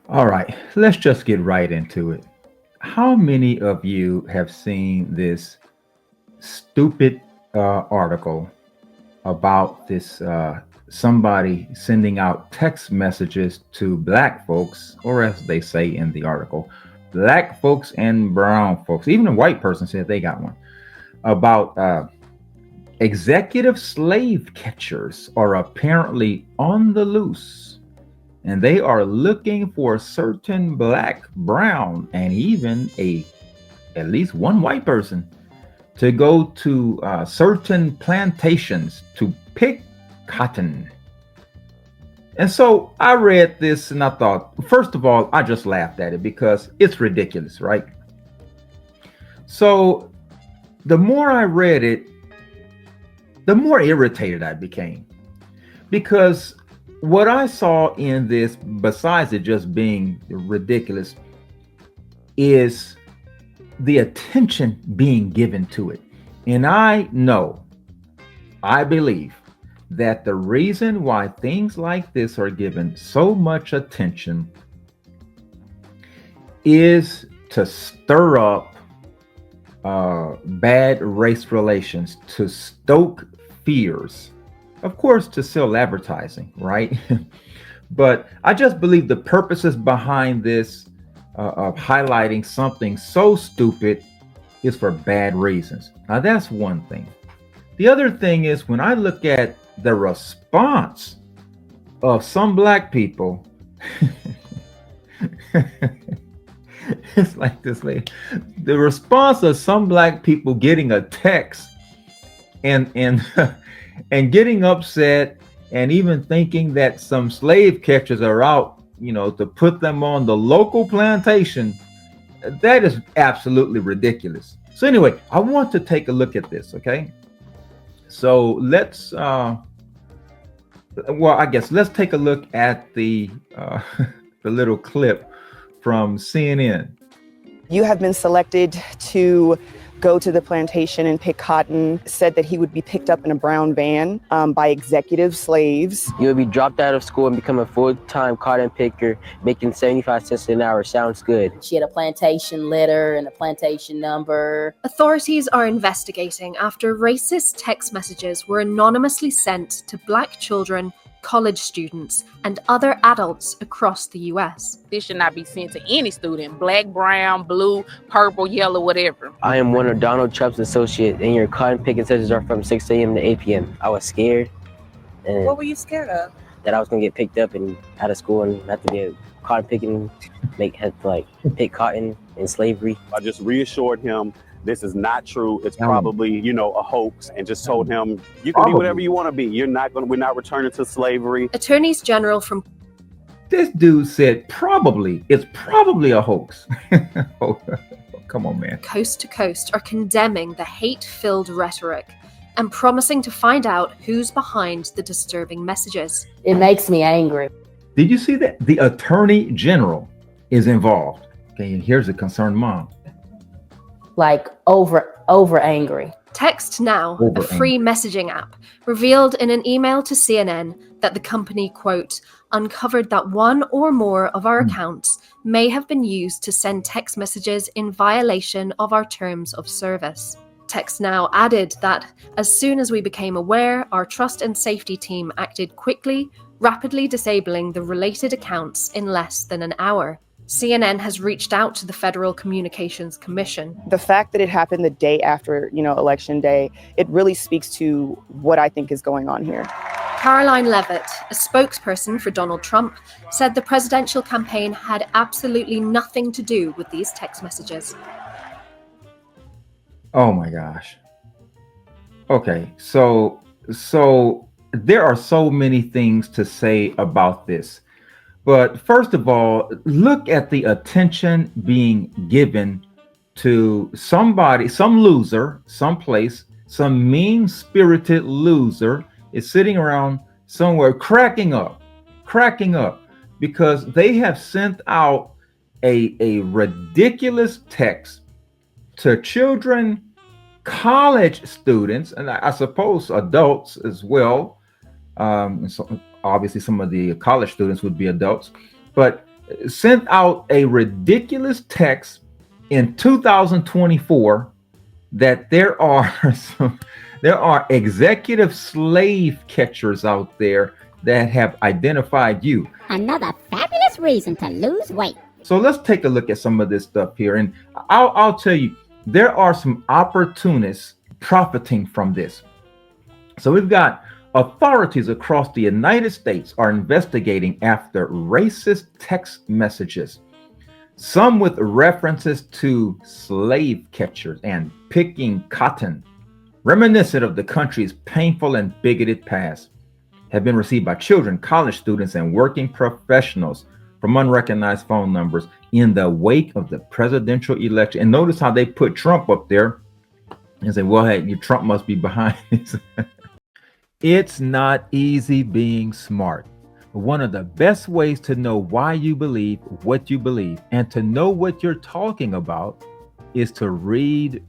All right, let's just get right into it. How many of you have seen this stupid article about this somebody sending out text messages to black folks, or as they say in the article, black folks and brown folks? Even a white person said they got one about executive slave catchers are apparently on the loose, and they are looking for certain black, brown, and even a at least one white person to go to certain plantations to pick cotton. And so I read this and I thought, first of all, I just laughed at it because it's ridiculous, right? So the more I read it, the more irritated I became because what I saw in this, besides it just being ridiculous, is the attention being given to it. And I believe that the reason why things like this are given so much attention is to stir up bad race relations, to stoke fears, of course, to sell advertising, right? But I just believe the purposes behind this of highlighting something so stupid is for bad reasons. Now, that's one thing. The other thing is when I look at the response of some black people, it's like this lady. The response of some black people getting a text and and getting upset and even thinking that some slave catchers are out, to put them on the local plantation, that is absolutely ridiculous. So anyway, I want to take a look at this, okay? So let's I guess let's take a look at the the little clip from CNN. You have been selected to go to the plantation and pick cotton. Said that he would be picked up in a brown van by executive slaves. You would be dropped out of school and become a full-time cotton picker, making 75 cents an hour. Sounds good. She had a plantation letter and a plantation number. Authorities are investigating after racist text messages were anonymously sent to black children, college students, and other adults across the U.S. This should not be sent to any student, black, brown, blue, purple, yellow, whatever. I am one of Donald Trump's associates, and your cotton picking sessions are from 6 a.m. to 8 p.m. I was scared. And what were you scared of? That I was going to get picked up and out of school and have to be cotton picking, pick cotton in slavery. I just reassured him this is not true. It's probably, a hoax, and just told him you can be whatever you want to be. We're not returning to slavery. Attorneys General from this dude said it's probably a hoax. Oh, come on, man. Coast to coast are condemning the hate-filled rhetoric and promising to find out who's behind the disturbing messages. It makes me angry. Did you see that? The Attorney General is involved. Okay, and here's a concerned mom. Like over angry. Text Now, a free messaging app, revealed in an email to CNN that the company, quote, uncovered that one or more of our accounts may have been used to send text messages in violation of our terms of service. Text Now added that as soon as we became aware, our trust and safety team acted quickly, rapidly disabling the related accounts in less than an hour. CNN has reached out to the Federal Communications Commission. The fact that it happened the day after, Election Day, it really speaks to what I think is going on here. Caroline Leavitt, a spokesperson for Donald Trump, said the presidential campaign had absolutely nothing to do with these text messages. Oh my gosh. Okay, so there are so many things to say about this. But first of all, look at the attention being given to somebody, some loser, someplace, some mean-spirited loser is sitting around somewhere cracking up because they have sent out a ridiculous text to children, college students, and I suppose adults as well. So obviously some of the college students would be adults, but sent out a ridiculous text in 2024 that there are executive slave catchers out there that have identified you. Another fabulous reason to lose weight. So let's take a look at some of this stuff here, and I'll tell you, there are some opportunists profiting from this. So we've got authorities across the United States are investigating after racist text messages, some with references to slave catchers and picking cotton, reminiscent of the country's painful and bigoted past, have been received by children, college students, and working professionals from unrecognized phone numbers in the wake of the presidential election. And notice how they put Trump up there and say, well, hey, Trump must be behind this. It's not easy being smart. One of the best ways to know why you believe what you believe and to know what you're talking about is to read.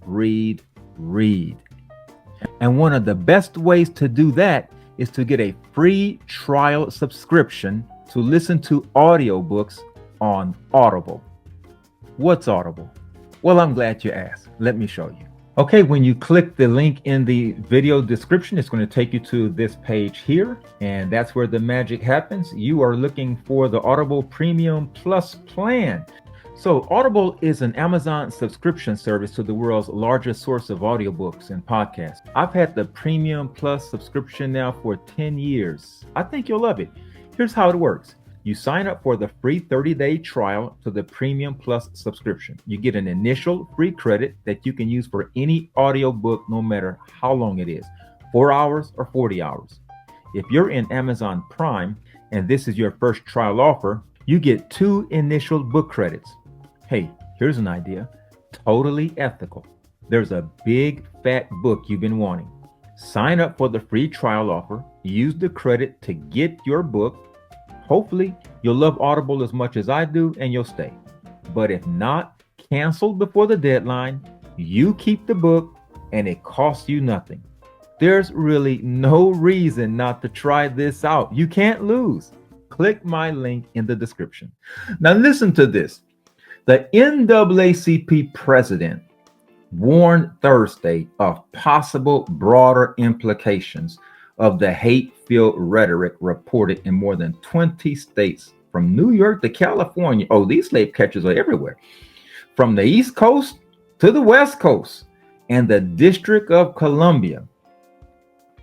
And one of the best ways to do that is to get a free trial subscription to listen to audiobooks on Audible. What's Audible? Well, I'm glad you asked. Let me show you. Okay, when you click the link in the video description, it's going to take you to this page here, and that's where the magic happens. You are looking for the Audible Premium Plus plan. So Audible is an Amazon subscription service to the world's largest source of audiobooks and podcasts. I've had the Premium Plus subscription now for 10 years. I think you'll love it. Here's how it works. You sign up for the free 30-day trial to the Premium Plus subscription. You get an initial free credit that you can use for any audiobook, no matter how long it is, 4 hours or 40 hours. If you're in Amazon Prime and this is your first trial offer, you get 2 initial book credits. Hey, here's an idea. Totally ethical. There's a big fat book you've been wanting. Sign up for the free trial offer. Use the credit to get your book. Hopefully, you'll love Audible as much as I do and you'll stay. But if not, cancel before the deadline. You keep the book and it costs you nothing. There's really no reason not to try this out. You can't lose. Click my link in the description. Now listen to this. The NAACP president warned Thursday of possible broader implications of the hate-filled rhetoric reported in more than 20 states, from New York to California. Oh, these slave catchers are everywhere. From the East Coast to the West Coast and the District of Columbia.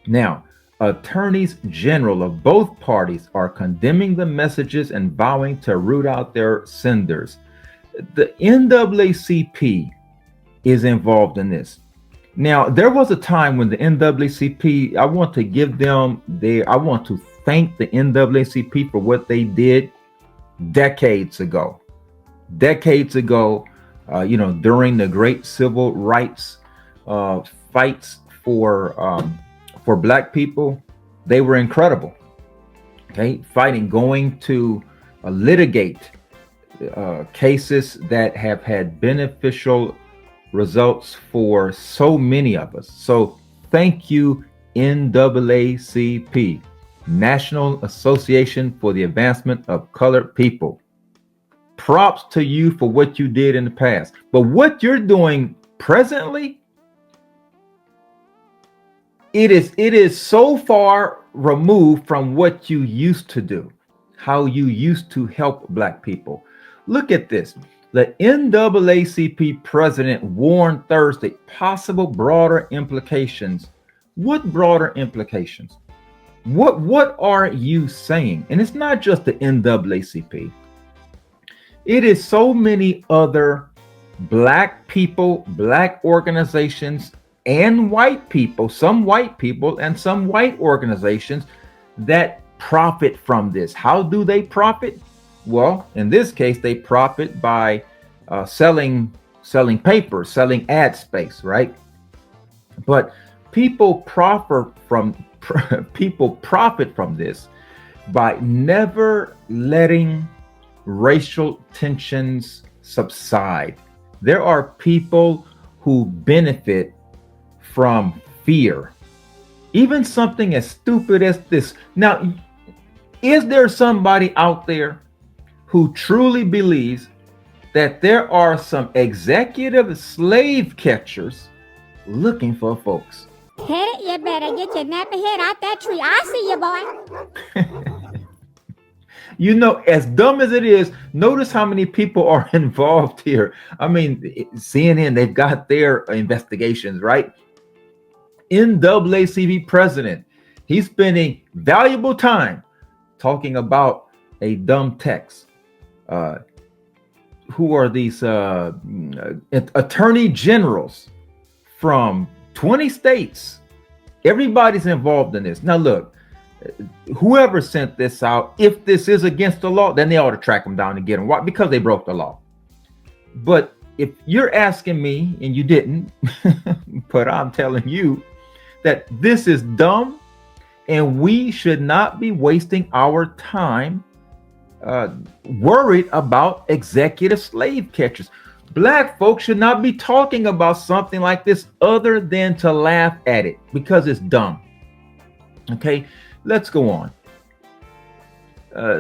Now, attorneys general of both parties are condemning the messages and vowing to root out their senders. The NAACP is involved in this. Now, there was a time when the NAACP, I want to thank the NAACP for what they did decades ago. During the great civil rights fights for Black people, they were incredible. Okay, going to litigate cases that have had beneficial results for so many of us. So thank you, NAACP, National Association for the Advancement of Colored People. Props to you for what you did in the past. But what you're doing presently, it is so far removed from what you used to do, how you used to help Black people. Look at this. The NAACP president warned Thursday possible broader implications. What broader implications? What are you saying? And it's not just the NAACP. It is so many other Black people, Black organizations, and white people, some white people and some white organizations that profit from this. How do they profit? Well, in this case, they profit by selling paper, selling ad space, right? But people profit from this by never letting racial tensions subside. There are people who benefit from fear, even something as stupid as this. Now, is there somebody out there who truly believes that there are some executive slave catchers looking for folks. Hit it, you better get your nappy head out that tree. I see you, boy. You know, as dumb as it is, notice how many people are involved here. I mean, CNN, they've got their investigations, right? NAACP president, he's spending valuable time talking about a dumb text. Who are these attorney generals from 20 states? Everybody's involved in this. Now, look, whoever sent this out, if this is against the law, then they ought to track them down and get them. Why? Because they broke the law. But if you're asking me, and you didn't, but I'm telling you that this is dumb, and we should not be wasting our time worried about executive slave catchers. Black folks should not be talking about something like this other than to laugh at it because it's dumb. Okay, let's go on.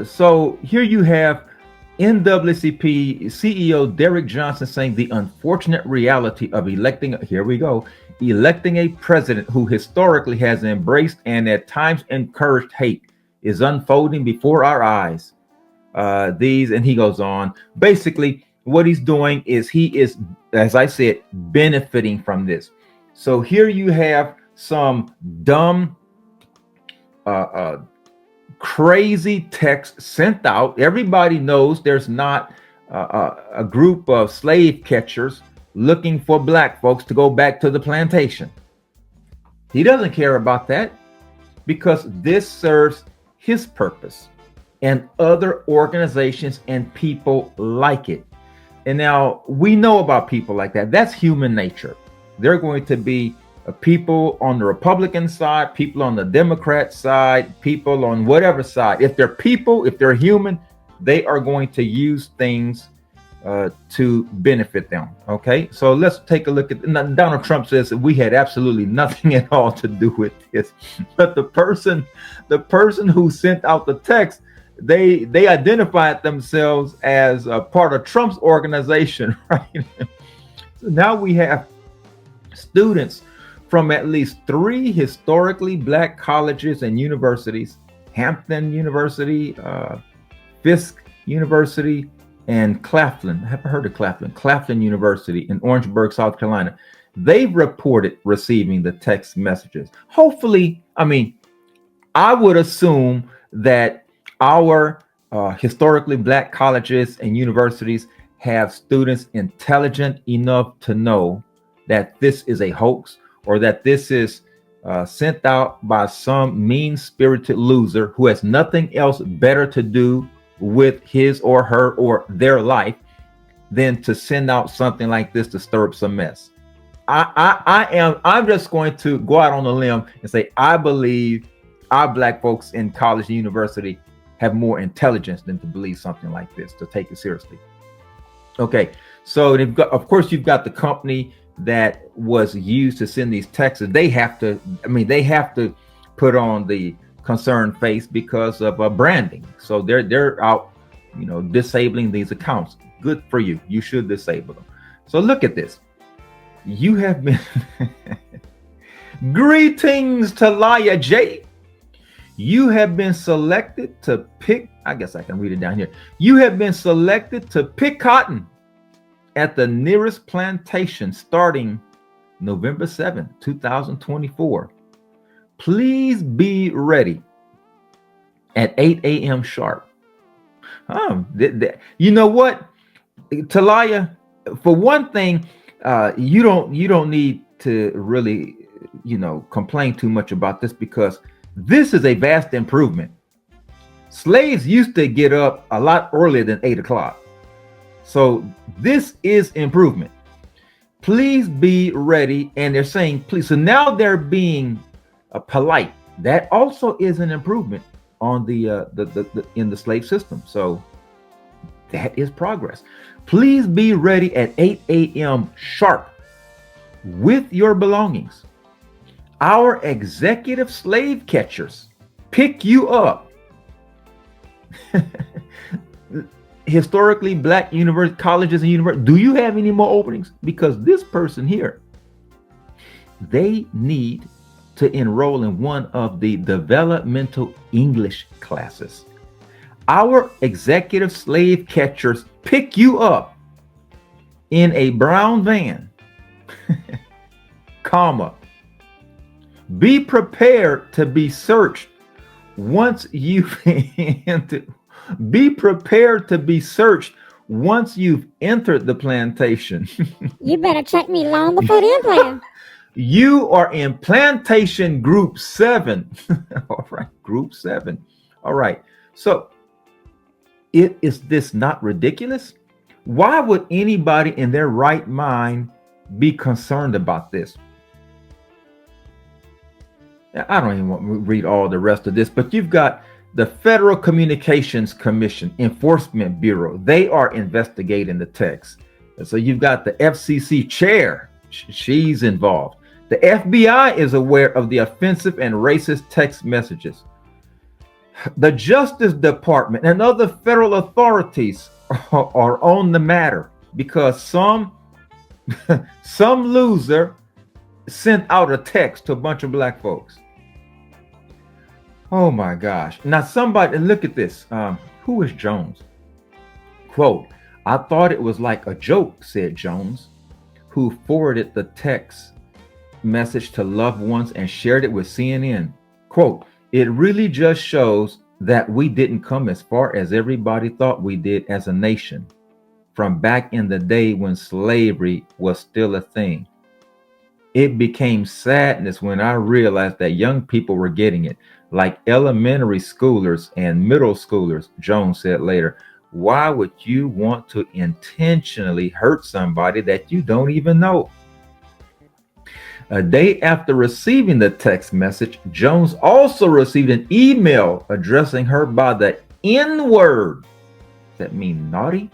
So here you have NAACP CEO Derek Johnson saying the unfortunate reality of electing a president who historically has embraced and at times encouraged hate is unfolding before our eyes. And he goes on. Basically, what he's doing is he is, as I said, benefiting from this. So here you have some dumb, crazy text sent out. Everybody knows there's not a group of slave catchers looking for black folks to go back to the plantation. He doesn't care about that because this serves his purpose and other organizations and people like it. And now we know about people like that. That's human nature. They're going to be people on the Republican side, people on the Democrat side, people on whatever side. If they're people, if they're human, they are going to use things to benefit them. Okay, so let's take a look at Donald Trump says that we had absolutely nothing at all to do with this, but the person who sent out the text, they identified themselves as a part of Trump's organization, right? So now we have students from at least 3 historically black colleges and universities: Hampton University, Fisk University, and Claflin. I haven't heard of Claflin. Claflin University in Orangeburg, South Carolina. They've reported receiving the text messages. Hopefully, I mean, I would assume that our historically black colleges and universities have students intelligent enough to know that this is a hoax, or that this is sent out by some mean-spirited loser who has nothing else better to do with his or her or their life than to send out something like this to stir up some mess. I'm just going to go out on a limb and say I believe our black folks in college and university have more intelligence than to believe something like this, to take it seriously. Okay, so they've got, of course, you've got the company that was used to send these texts. They have to, they have to put on the concerned face because of branding. So they're out, disabling these accounts. Good for you. You should disable them. So look at this. You have been greetings to Laya J. You have been selected to pick, I guess I can read it down here. You have been selected to pick cotton at the nearest plantation starting November 7, 2024. Please be ready at 8 a.m. sharp. You know what, Talaya, for one thing, you don't need to really, complain too much about this, because this is a vast improvement. Slaves used to get up a lot earlier than 8 o'clock. So this is improvement. Please be ready. And they're saying, please. So now they're being polite. That also is an improvement on the in the slave system. So that is progress. Please be ready at 8 a.m. sharp with your belongings. Our executive slave catchers pick you up. historically black colleges and universities, do you have any more openings? Because this person here, they need to enroll in one of the developmental English classes. Our executive slave catchers pick you up in a brown van, comma, be prepared to be searched once you've entered. Be prepared to be searched once you've entered the plantation. You better check me long before the plan. You are in plantation group 7. All right, group 7. All right. So is this not ridiculous? Why would anybody in their right mind be concerned about this? I don't even want to read all the rest of this, but you've got the Federal Communications Commission, Enforcement Bureau. They are investigating the text. And so you've got the FCC chair. She's involved. The FBI is aware of the offensive and racist text messages. The Justice Department and other federal authorities are on the matter because some loser sent out a text to a bunch of black folks. Oh my gosh. Now somebody, look at this. Who is Jones? Quote, I thought it was like a joke, said Jones, who forwarded the text message to loved ones and shared it with CNN. Quote, it really just shows that we didn't come as far as everybody thought we did as a nation from back in the day when slavery was still a thing. It became sadness when I realized that young people were getting it, like elementary schoolers and middle schoolers, Jones said later. Why would you want to intentionally hurt somebody that you don't even know? A day after receiving the text message, Jones also received an email addressing her by the N-word. Does that mean naughty?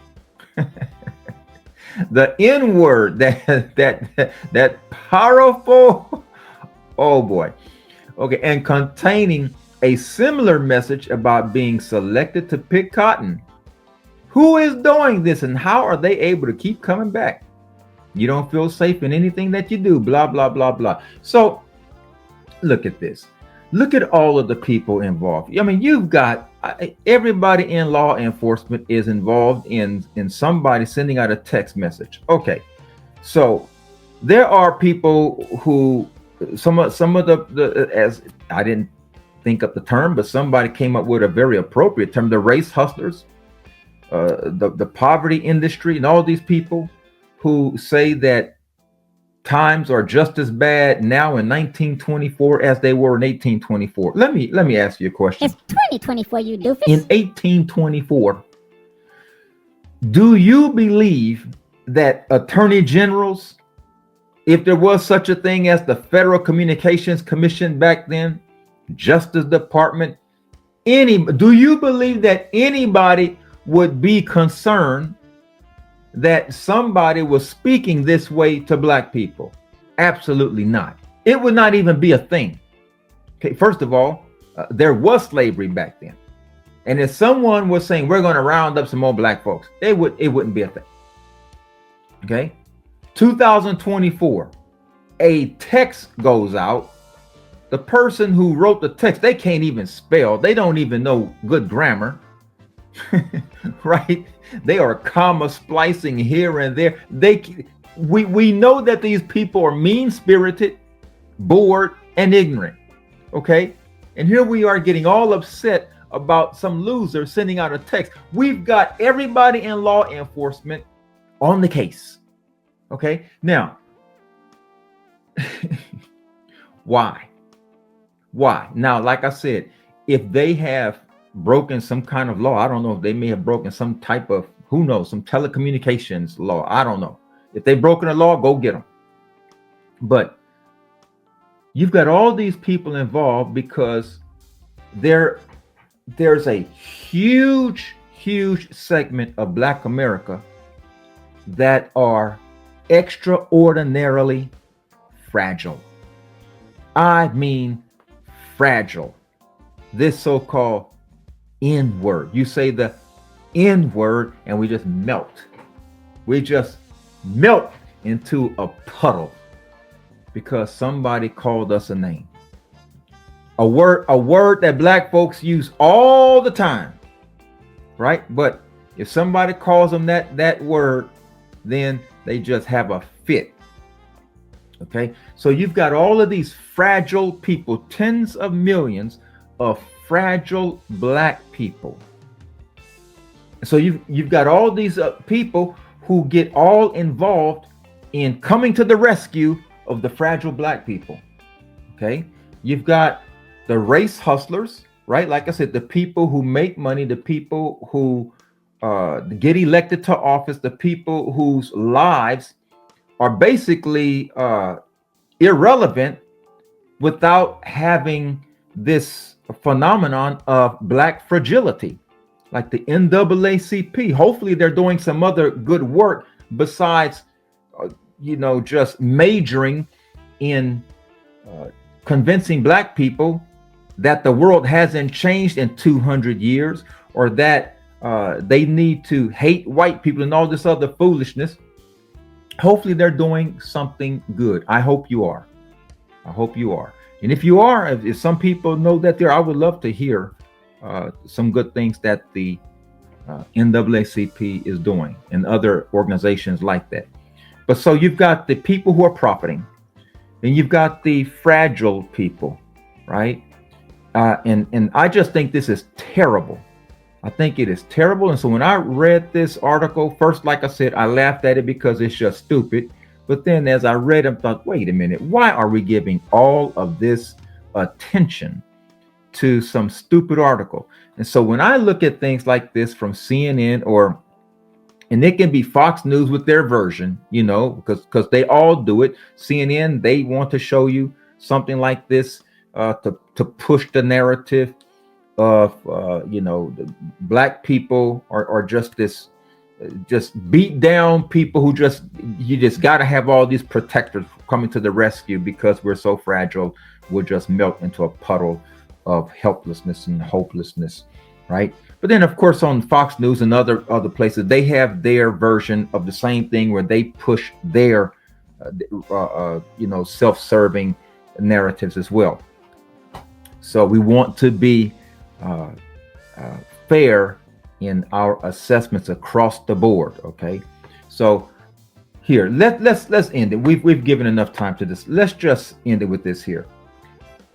The N-word, that powerful, oh boy. Okay, and containing a similar message about being selected to pick cotton. Who is doing this and how are they able to keep coming back? You don't feel safe in anything that you do, blah, blah, blah, blah. So look at this. Look at all of the people involved. I mean, you've got everybody in law enforcement is involved in somebody sending out a text message. Okay, so there are people who some of the as I didn't think up the term, but somebody came up with a very appropriate term: the race hustlers, the poverty industry, and all these people who say that times are just as bad now in 1924 as they were in 1824. Let me ask you a question. It's 2024, you doofus. In 1824, do you believe that attorney generals, if there was such a thing as the Federal Communications Commission back then, Justice Department, do you believe that anybody would be concerned that somebody was speaking this way to black people? Absolutely not. It would not even be a thing. Okay, first of all, there was slavery back then. And if someone was saying, we're going to round up some more black folks, it wouldn't be a thing. Okay, 2024, a text goes out. The person who wrote the text, they can't even spell. They don't even know good grammar. Right? They are comma splicing here and there. We know that these people are mean-spirited, bored, and ignorant. Okay? And here we are getting all upset about some loser sending out a text. We've got everybody in law enforcement on the case. Okay? Now, why? Now, like I said, if they have broken some kind of law, I don't know if they may have broken some type of, who knows, some telecommunications law. I don't know. If they've broken a law, go get them. But you've got all these people involved because there's a huge segment of Black America that are extraordinarily fragile. I mean fragile. This so-called N-word. You say the N-word, and we just melt. We just melt into a puddle because somebody called us a name. A word that black folks use all the time, right? But if somebody calls them that word, then they just have a fit. Okay, so you've got all of these fragile people, tens of millions of fragile black people. So you've got all these people who get all involved in coming to the rescue of the fragile black people. Okay, you've got the race hustlers, right? Like I said, the people who make money, the people who get elected to office, the people whose lives are basically irrelevant without having this phenomenon of black fragility, like the NAACP. Hopefully they're doing some other good work besides, just majoring in convincing black people that the world hasn't changed in 200 years, or that they need to hate white people and all this other foolishness. Hopefully they're doing something good. I hope you are. I hope you are. And if you are, if some people know that I would love to hear some good things that the NAACP is doing and other organizations like that. But so you've got the people who are profiting, and you've got the fragile people, right? And I just think this is terrible. I think it is terrible. And so when I read this article, first, like I said, I laughed at it because it's just stupid. But then as I read it, I thought, wait a minute, why are we giving all of this attention to some stupid article? And so when I look at things like this from CNN, and it can be Fox News with their version, because they all do it. CNN, they want to show you something like this to push the narrative of the black people are just this beat down people who you just got to have all these protectors coming to the rescue because we're so fragile. We'll just melt into a puddle of helplessness and hopelessness, right? But then of course on Fox News and other places, they have their version of the same thing where they push their self-serving narratives as well. So we want to be fair in our assessments across the board. Okay, so here let's end it. We've given enough time to this. Let's just end it with this here.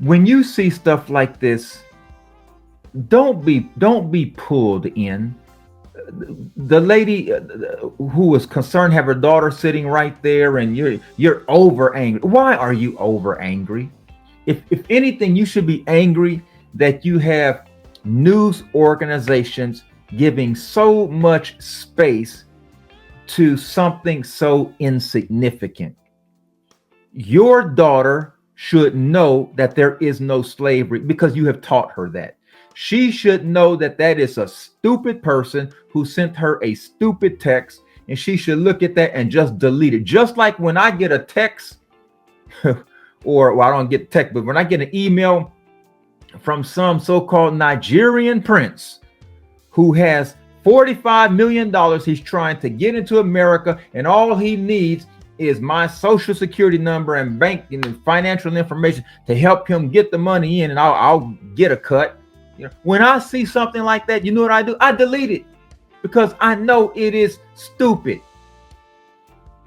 When you see stuff like this, don't be pulled in. The lady who was concerned have her daughter sitting right there, and you're over angry. Why are you over angry? If anything, you should be angry that you have news organizations giving so much space to something so insignificant. Your daughter should know that there is no slavery because you have taught her that. She should know that is a stupid person who sent her a stupid text, and she should look at that and just delete it. Just like when I get a text, or I don't get text, but when I get an email from some so-called Nigerian prince who has $45 million he's trying to get into America, and all he needs is my social security number and bank and financial information to help him get the money in, and I'll get a cut. When I see something like that, you know what I do? I delete it because I know it is stupid.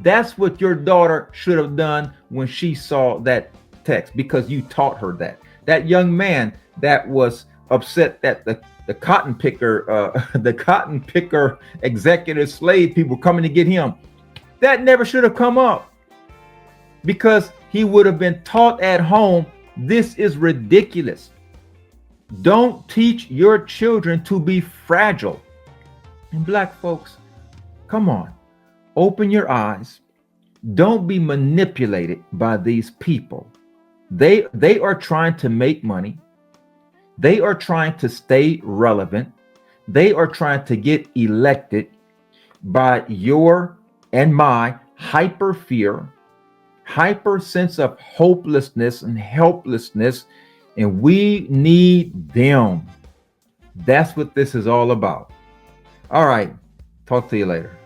That's what your daughter should have done when she saw that text, because you taught her that. That young man that was upset that the cotton picker executive slave people coming to get him, that never should have come up, because he would have been taught at home, this is ridiculous. Don't teach your children to be fragile. And black folks, come on, open your eyes. Don't be manipulated by these people. They are trying to make money. They are trying to stay relevant. They are trying to get elected by your and my hyper fear, hyper sense of hopelessness and helplessness, and we need them. That's what this is all about. All right. Talk to you later.